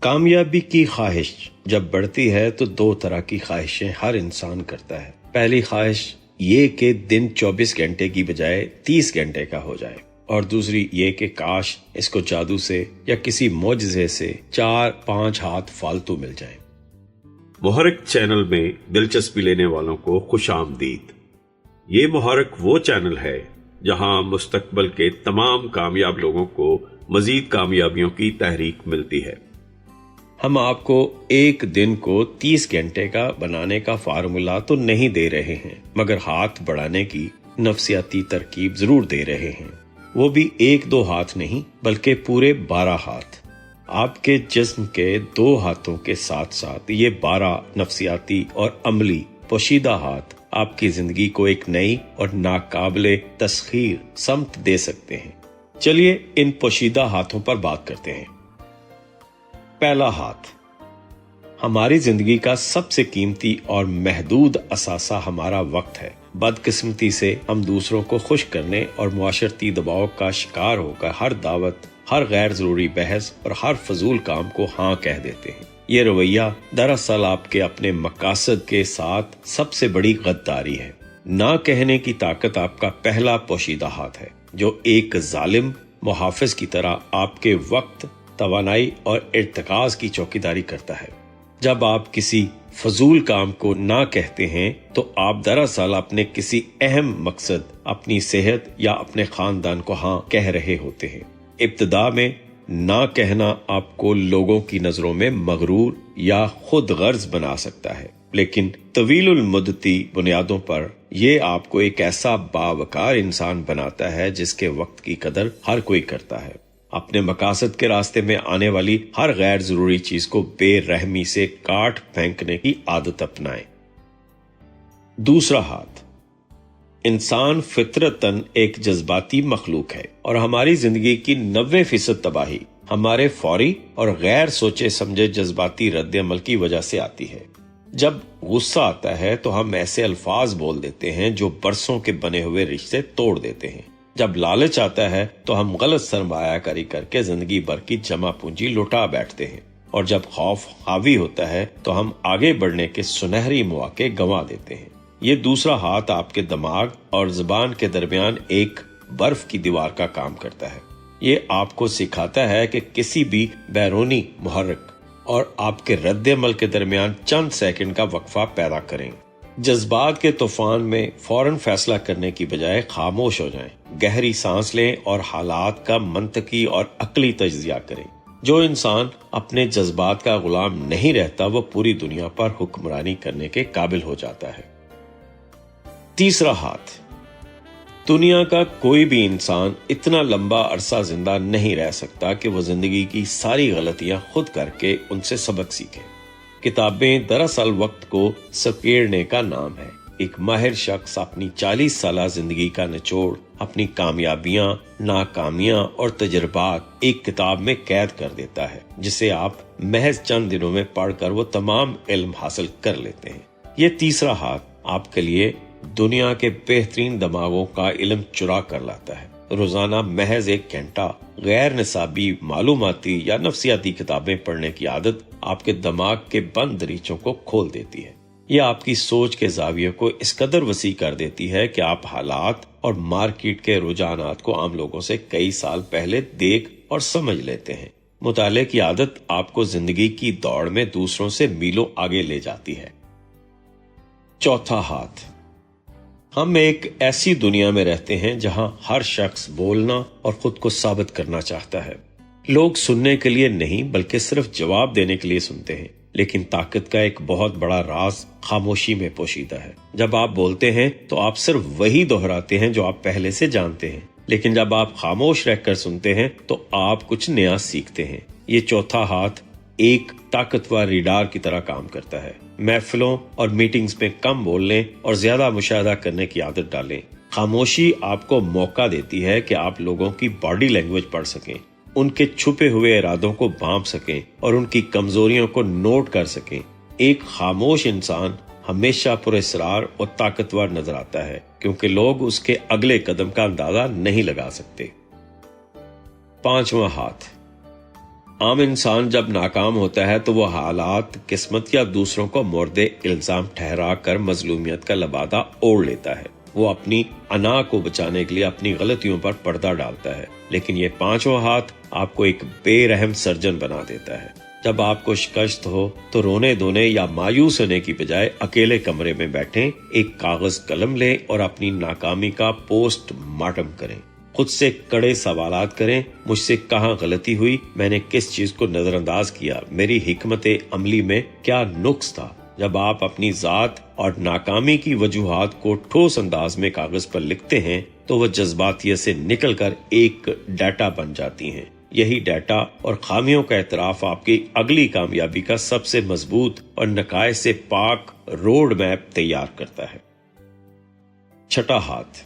کامیابی کی خواہش جب بڑھتی ہے تو دو طرح کی خواہشیں ہر انسان کرتا ہے۔ پہلی خواہش یہ کہ دن 24 گھنٹے کی بجائے 30 گھنٹے کا ہو جائے، اور دوسری یہ کہ کاش اس کو جادو سے یا کسی معجزے سے 4-5 ہاتھ فالتو مل جائیں۔ محرک چینل میں دلچسپی لینے والوں کو خوش آمدید۔ یہ محرک وہ چینل ہے جہاں مستقبل کے تمام کامیاب لوگوں کو مزید کامیابیوں کی تحریک ملتی ہے۔ ہم آپ کو ایک دن کو 30 گھنٹے کا بنانے کا فارمولا تو نہیں دے رہے ہیں، مگر ہاتھ بڑھانے کی نفسیاتی ترکیب ضرور دے رہے ہیں، وہ بھی 1-2 ہاتھ نہیں بلکہ پورے 12 ہاتھ۔ آپ کے جسم کے 2 ہاتھوں کے ساتھ ساتھ یہ 12 نفسیاتی اور عملی پوشیدہ ہاتھ آپ کی زندگی کو ایک نئی اور ناقابل تسخیر سمت دے سکتے ہیں۔ چلیے ان پوشیدہ ہاتھوں پر بات کرتے ہیں۔ پہلا ہاتھ، ہماری زندگی کا سب سے قیمتی اور محدود اثاثہ ہمارا وقت ہے۔ بدقسمتی سے ہم دوسروں کو خوش کرنے اور معاشرتی دباؤ کا شکار ہو کر ہر دعوت، ہر غیر ضروری بحث اور ہر فضول کام کو ہاں کہہ دیتے ہیں۔ یہ رویہ دراصل آپ کے اپنے مقاصد کے ساتھ سب سے بڑی غداری ہے۔ نہ کہنے کی طاقت آپ کا پہلا پوشیدہ ہاتھ ہے، جو ایک ظالم محافظ کی طرح آپ کے وقت، توانائی اور ارتکاز کی چوکیداری کرتا ہے۔ جب آپ کسی فضول کام کو نہ کہتے ہیں تو آپ دراصل اپنے کسی اہم مقصد، اپنی صحت یا اپنے خاندان کو ہاں کہہ رہے ہوتے ہیں۔ ابتدا میں نہ کہنا آپ کو لوگوں کی نظروں میں مغرور یا خود غرض بنا سکتا ہے، لیکن طویل المدتی بنیادوں پر یہ آپ کو ایک ایسا باوقار انسان بناتا ہے جس کے وقت کی قدر ہر کوئی کرتا ہے۔ اپنے مقاصد کے راستے میں آنے والی ہر غیر ضروری چیز کو بے رحمی سے کاٹ پھینکنے کی عادت اپنائیں۔ دوسرا ہاتھ، انسان فطرتاً ایک جذباتی مخلوق ہے، اور ہماری زندگی کی 90% تباہی ہمارے فوری اور غیر سوچے سمجھے جذباتی رد عمل کی وجہ سے آتی ہے۔ جب غصہ آتا ہے تو ہم ایسے الفاظ بول دیتے ہیں جو برسوں کے بنے ہوئے رشتے توڑ دیتے ہیں۔ جب لالچ آتا ہے تو ہم غلط سرمایہ کاری کر کے زندگی بھر کی جمع پونجی لوٹا بیٹھتے ہیں، اور جب خوف حاوی ہوتا ہے تو ہم آگے بڑھنے کے سنہری مواقع گنوا دیتے ہیں۔ یہ دوسرا ہاتھ آپ کے دماغ اور زبان کے درمیان ایک برف کی دیوار کا کام کرتا ہے۔ یہ آپ کو سکھاتا ہے کہ کسی بھی بیرونی محرک اور آپ کے رد عمل کے درمیان چند سیکنڈ کا وقفہ پیدا کریں۔ جذبات کے طوفان میں فوراً فیصلہ کرنے کی بجائے خاموش ہو جائیں، گہری سانس لیں اور حالات کا منطقی اور عقلی تجزیہ کریں۔ جو انسان اپنے جذبات کا غلام نہیں رہتا وہ پوری دنیا پر حکمرانی کرنے کے قابل ہو جاتا ہے۔ تیسرا ہاتھ، دنیا کا کوئی بھی انسان اتنا لمبا عرصہ زندہ نہیں رہ سکتا کہ وہ زندگی کی ساری غلطیاں خود کر کے ان سے سبق سیکھے۔ کتابیں دراصل وقت کو سکیڑنے کا نام ہے۔ ایک ماہر شخص اپنی 40 سالہ زندگی کا نچوڑ، اپنی کامیابیاں، ناکامیاں اور تجربات ایک کتاب میں قید کر دیتا ہے، جسے آپ محض چند دنوں میں پڑھ کر وہ تمام علم حاصل کر لیتے ہیں۔ یہ تیسرا ہاتھ آپ کے لیے دنیا کے بہترین دماغوں کا علم چرا کر لاتا ہے۔ روزانہ محض 1 گھنٹہ غیر نصابی معلوماتی یا نفسیاتی کتابیں پڑھنے کی عادت آپ کے دماغ کے بند دریچوں کو کھول دیتی ہے۔ یہ آپ کی سوچ کے زاویے کو اس قدر وسیع کر دیتی ہے کہ آپ حالات اور مارکیٹ کے رجحانات کو عام لوگوں سے کئی سال پہلے دیکھ اور سمجھ لیتے ہیں۔ مطالعے کی عادت آپ کو زندگی کی دوڑ میں دوسروں سے میلوں آگے لے جاتی ہے۔ چوتھا ہاتھ، ہم ایک ایسی دنیا میں رہتے ہیں جہاں ہر شخص بولنا اور خود کو ثابت کرنا چاہتا ہے۔ لوگ سننے کے لیے نہیں بلکہ صرف جواب دینے کے لیے سنتے ہیں، لیکن طاقت کا ایک بہت بڑا راز خاموشی میں پوشیدہ ہے۔ جب آپ بولتے ہیں تو آپ صرف وہی دہراتے ہیں جو آپ پہلے سے جانتے ہیں، لیکن جب آپ خاموش رہ کر سنتے ہیں تو آپ کچھ نیا سیکھتے ہیں۔ یہ چوتھا ہاتھ ایک طاقتور ریڈار کی طرح کام کرتا ہے۔ محفلوں اور میٹنگز میں کم بولنے اور زیادہ مشاہدہ کرنے کی عادت ڈالیں۔ خاموشی آپ کو موقع دیتی ہے کہ آپ لوگوں کی باڈی لینگویج پڑھ سکیں، ان کے چھپے ہوئے ارادوں کو بھانپ سکیں اور ان کی کمزوریوں کو نوٹ کر سکیں۔ ایک خاموش انسان ہمیشہ پراسرار اور طاقتور نظر آتا ہے، کیونکہ لوگ اس کے اگلے قدم کا اندازہ نہیں لگا سکتے۔ پانچواں ہاتھ، عام انسان جب ناکام ہوتا ہے تو وہ حالات، قسمت یا دوسروں کو مورد الزام ٹھہرا کر مظلومیت کا لبادہ اوڑھ لیتا ہے۔ وہ اپنی انا کو بچانے کے لیے اپنی غلطیوں پر پردہ ڈالتا ہے، لیکن یہ پانچواں ہاتھ آپ کو ایک بے رحم سرجن بنا دیتا ہے۔ جب آپ کو شکست ہو تو رونے دھونے یا مایوس ہونے کی بجائے اکیلے کمرے میں بیٹھیں، ایک کاغذ قلم لیں اور اپنی ناکامی کا پوسٹ مارٹم کریں۔ خود سے کڑے سوالات کریں، مجھ سے کہاں غلطی ہوئی، میں نے کس چیز کو نظر انداز کیا، میری حکمت عملی میں کیا نقص تھا۔ جب آپ اپنی ذات اور ناکامی کی وجوہات کو ٹھوس انداز میں کاغذ پر لکھتے ہیں تو وہ جذباتیت سے نکل کر ایک ڈیٹا بن جاتی ہیں۔ یہی ڈیٹا اور خامیوں کا اعتراف آپ کی اگلی کامیابی کا سب سے مضبوط اور نقائص سے پاک روڈ میپ تیار کرتا ہے۔ چھٹا ہاتھ،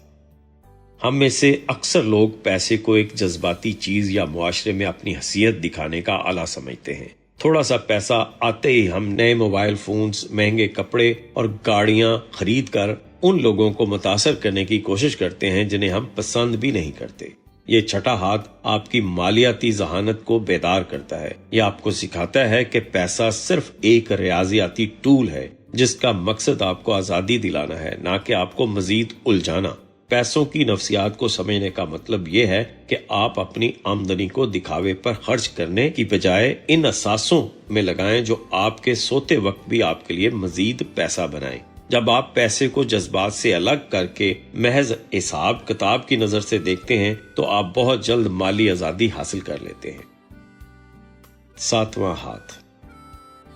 ہم میں سے اکثر لوگ پیسے کو ایک جذباتی چیز یا معاشرے میں اپنی حیثیت دکھانے کا آلہ سمجھتے ہیں۔ تھوڑا سا پیسہ آتے ہی ہم نئے موبائل فونز، مہنگے کپڑے اور گاڑیاں خرید کر ان لوگوں کو متاثر کرنے کی کوشش کرتے ہیں جنہیں ہم پسند بھی نہیں کرتے۔ یہ چھٹا ہاتھ آپ کی مالیاتی ذہانت کو بیدار کرتا ہے۔ یہ آپ کو سکھاتا ہے کہ پیسہ صرف ایک ریاضیاتی ٹول ہے جس کا مقصد آپ کو آزادی دلانا ہے، نہ کہ آپ کو مزید الجھانا۔ پیسوں کی نفسیات کو سمجھنے کا مطلب یہ ہے کہ آپ اپنی آمدنی کو دکھاوے پر خرچ کرنے کی بجائے ان اثاثوں میں لگائیں جو آپ کے سوتے وقت بھی آپ کے لیے مزید پیسہ بنائیں۔ جب آپ پیسے کو جذبات سے الگ کر کے محض حساب کتاب کی نظر سے دیکھتے ہیں تو آپ بہت جلد مالی آزادی حاصل کر لیتے ہیں۔ ساتواں ہاتھ،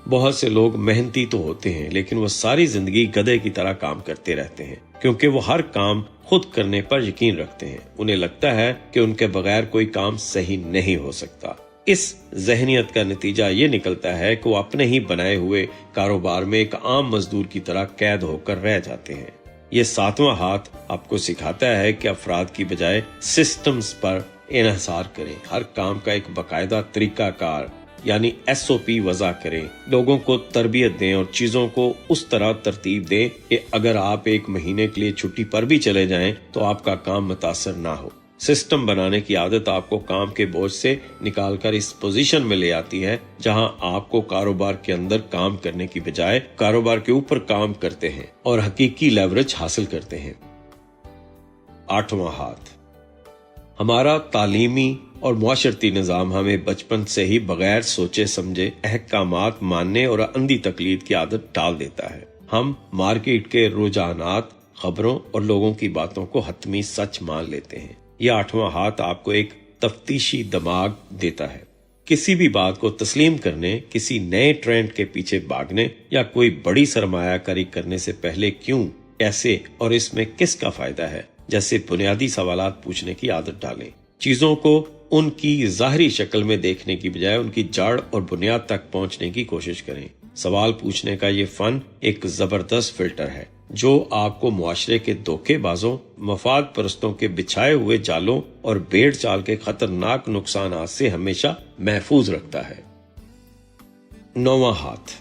بہت سے لوگ محنتی تو ہوتے ہیں لیکن وہ ساری زندگی گدھے کی طرح کام کرتے رہتے ہیں، کیونکہ وہ ہر کام خود کرنے پر یقین رکھتے ہیں۔ انہیں لگتا ہے کہ ان کے بغیر کوئی کام صحیح نہیں ہو سکتا۔ اس ذہنیت کا نتیجہ یہ نکلتا ہے کہ وہ اپنے ہی بنائے ہوئے کاروبار میں ایک عام مزدور کی طرح قید ہو کر رہ جاتے ہیں۔ یہ ساتواں ہاتھ آپ کو سکھاتا ہے کہ افراد کی بجائے سسٹمز پر انحصار کریں، ہر کام کا ایک باقاعدہ طریقہ کار یعنی SOP وضع کریں، لوگوں کو تربیت دیں اور چیزوں کو اس طرح ترتیب دیں کہ اگر آپ ایک مہینے کے لیے چھٹی پر بھی چلے جائیں تو آپ کا کام متاثر نہ ہو۔ سسٹم بنانے کی عادت آپ کو کام کے بوجھ سے نکال کر اس پوزیشن میں لے آتی ہے جہاں آپ کو کاروبار کے اندر کام کرنے کی بجائے کاروبار کے اوپر کام کرتے ہیں اور حقیقی لیوریج حاصل کرتے ہیں۔ آٹھواں ہاتھ، ہمارا تعلیمی اور معاشرتی نظام ہمیں بچپن سے ہی بغیر سوچے سمجھے احکامات ماننے اور اندھی تقلید کی عادت ڈال دیتا ہے۔ ہم مارکیٹ کے رجحانات، خبروں اور لوگوں کی باتوں کو حتمی سچ مان لیتے ہیں۔ یہ آٹھواں ہاتھ آپ کو ایک تفتیشی دماغ دیتا ہے۔ کسی بھی بات کو تسلیم کرنے، کسی نئے ٹرینڈ کے پیچھے بھاگنے یا کوئی بڑی سرمایہ کاری کرنے سے پہلے کیوں، کیسے اور اس میں کس کا فائدہ ہے جیسے بنیادی سوالات پوچھنے کی عادت ڈالیں۔ چیزوں کو ان کی ظاہری شکل میں دیکھنے کی بجائے ان کی جڑ اور بنیاد تک پہنچنے کی کوشش کریں۔ سوال پوچھنے کا یہ فن ایک زبردست فلٹر ہے جو آپ کو معاشرے کے دھوکے بازوں، مفاد پرستوں کے بچھائے ہوئے جالوں اور بھیڑ چال کے خطرناک نقصانات سے ہمیشہ محفوظ رکھتا ہے۔ نواں ہاتھ،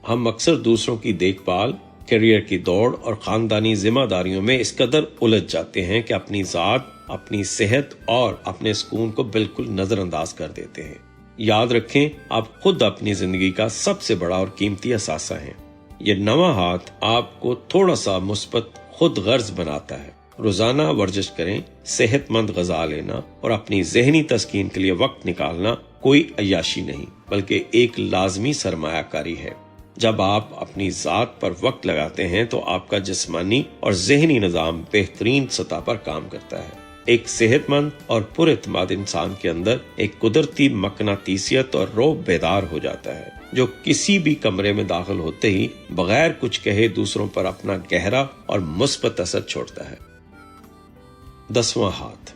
ہم اکثر دوسروں کی دیکھ بھال، کیریئر کی دوڑ اور خاندانی ذمہ داریوں میں اس قدر الجھ جاتے ہیں کہ اپنی ذات، اپنی صحت اور اپنے سکون کو بالکل نظر انداز کر دیتے ہیں۔ یاد رکھیں، آپ خود اپنی زندگی کا سب سے بڑا اور قیمتی اثاثہ ہیں۔ یہ نواں ہاتھ آپ کو تھوڑا سا مثبت خود غرض بناتا ہے۔ روزانہ ورزش کریں، صحت مند غذا لینا اور اپنی ذہنی تسکین کے لیے وقت نکالنا کوئی عیاشی نہیں بلکہ ایک لازمی سرمایہ کاری ہے۔ جب آپ اپنی ذات پر وقت لگاتے ہیں تو آپ کا جسمانی اور ذہنی نظام بہترین سطح پر کام کرتا ہے۔ ایک صحت مند اور پر اعتماد انسان کے اندر ایک قدرتی مقناطیسیت اور رعب بیدار ہو جاتا ہے جو کسی بھی کمرے میں داخل ہوتے ہی بغیر کچھ کہے دوسروں پر اپنا گہرا اور مثبت اثر چھوڑتا ہے۔ 10واں ہاتھ،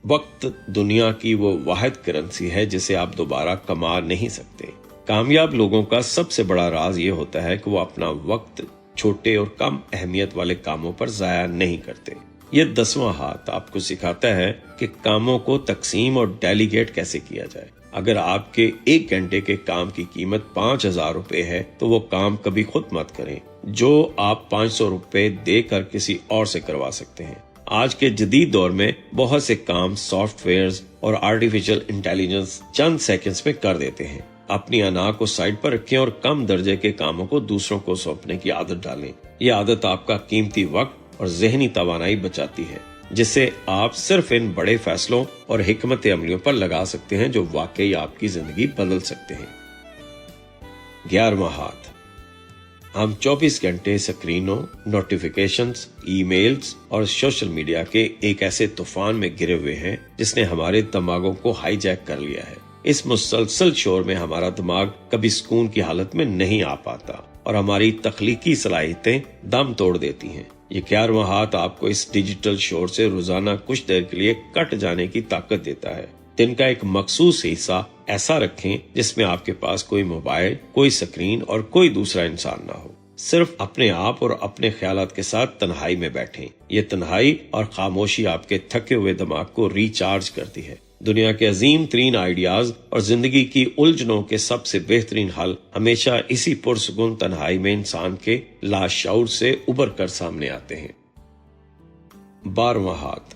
وقت دنیا کی وہ واحد کرنسی ہے جسے آپ دوبارہ کما نہیں سکتے۔ کامیاب لوگوں کا سب سے بڑا راز یہ ہوتا ہے کہ وہ اپنا وقت چھوٹے اور کم اہمیت والے کاموں پر ضائع نہیں کرتے۔ یہ 10واں ہاتھ آپ کو سکھاتا ہے کہ کاموں کو تقسیم اور ڈیلیگیٹ کیسے کیا جائے۔ اگر آپ کے 1 گھنٹے کے کام کی قیمت 5,000 روپے ہے تو وہ کام کبھی خود مت کریں جو آپ 500 روپے دے کر کسی اور سے کروا سکتے ہیں۔ آج کے جدید دور میں بہت سے کام سافٹ ویئرز اور آرٹیفیشل انٹیلیجنس چند سیکنڈز میں کر دیتے ہیں۔ اپنی انا کو سائڈ پر رکھیں اور کم درجے کے کاموں کو دوسروں کو سونپنے کی عادت ڈالیں۔ یہ عادت آپ کا قیمتی وقت اور ذہنی توانائی بچاتی ہے، جس سے آپ صرف ان بڑے فیصلوں اور حکمت عملیوں پر لگا سکتے ہیں جو واقعی آپ کی زندگی بدل سکتے ہیں۔ 11واں ہاتھ، ہم 24 گھنٹے سکرینوں، نوٹیفیکیشنز، ای میلز اور سوشل میڈیا کے ایک ایسے طوفان میں گرے ہوئے ہیں جس نے ہمارے دماغوں کو ہائی جیک کر لیا ہے۔ اس مسلسل شور میں ہمارا دماغ کبھی سکون کی حالت میں نہیں آ پاتا اور ہماری تخلیقی صلاحیتیں دم توڑ دیتی ہیں۔ یہ 11واں ہاتھ آپ کو اس ڈیجیٹل شور سے روزانہ کچھ دیر کے لیے کٹ جانے کی طاقت دیتا ہے۔ دن کا ایک مخصوص حصہ ایسا رکھیں جس میں آپ کے پاس کوئی موبائل، کوئی سکرین اور کوئی دوسرا انسان نہ ہو۔ صرف اپنے آپ اور اپنے خیالات کے ساتھ تنہائی میں بیٹھیں۔ یہ تنہائی اور خاموشی آپ کے تھکے ہوئے دماغ کو ریچارج کرتی ہے۔ دنیا کے عظیم ترین آئیڈیاز اور زندگی کی الجھنوں کے سب سے بہترین حل ہمیشہ اسی پرسکون تنہائی میں انسان کے لاشعور سے ابھر کر سامنے آتے ہیں۔ 12واں ہاتھ،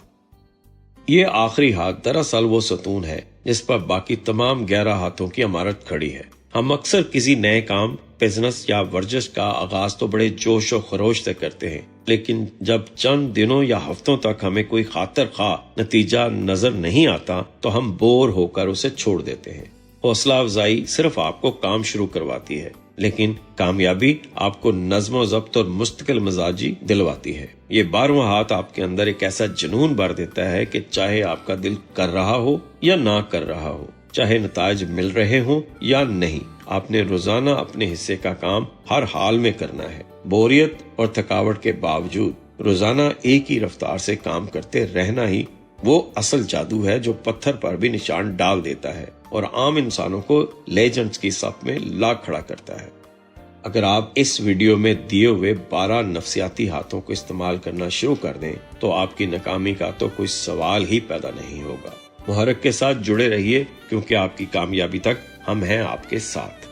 یہ آخری ہاتھ دراصل وہ ستون ہے جس پر باقی تمام 11 ہاتھوں کی عمارت کھڑی ہے۔ ہم اکثر کسی نئے کام، بزنس یا ورزش کا آغاز تو بڑے جوش و خروش سے کرتے ہیں، لیکن جب چند دنوں یا ہفتوں تک ہمیں کوئی خاطر خواہ نتیجہ نظر نہیں آتا تو ہم بور ہو کر اسے چھوڑ دیتے ہیں۔ حوصلہ افزائی صرف آپ کو کام شروع کرواتی ہے، لیکن کامیابی آپ کو نظم و ضبط اور مستقل مزاجی دلواتی ہے۔ یہ 12واں ہاتھ آپ کے اندر ایک ایسا جنون بھر دیتا ہے کہ چاہے آپ کا دل کر رہا ہو یا نہ کر رہا ہو، چاہے نتائج مل رہے ہوں یا نہیں، آپ نے روزانہ اپنے حصے کا کام ہر حال میں کرنا ہے۔ بوریت اور تھکاوٹ کے باوجود روزانہ ایک ہی رفتار سے کام کرتے رہنا ہی وہ اصل جادو ہے جو پتھر پر بھی نشان ڈال دیتا ہے اور عام انسانوں کو لیجنڈز کی صف میں لا کھڑا کرتا ہے۔ اگر آپ اس ویڈیو میں دیے ہوئے 12 نفسیاتی ہاتھوں کو استعمال کرنا شروع کر دیں تو آپ کی ناکامی کا تو کوئی سوال ہی پیدا نہیں ہوگا۔ محرک کے ساتھ جڑے رہیے کیونکہ آپ کی کامیابی تک ہم ہیں آپ کے ساتھ۔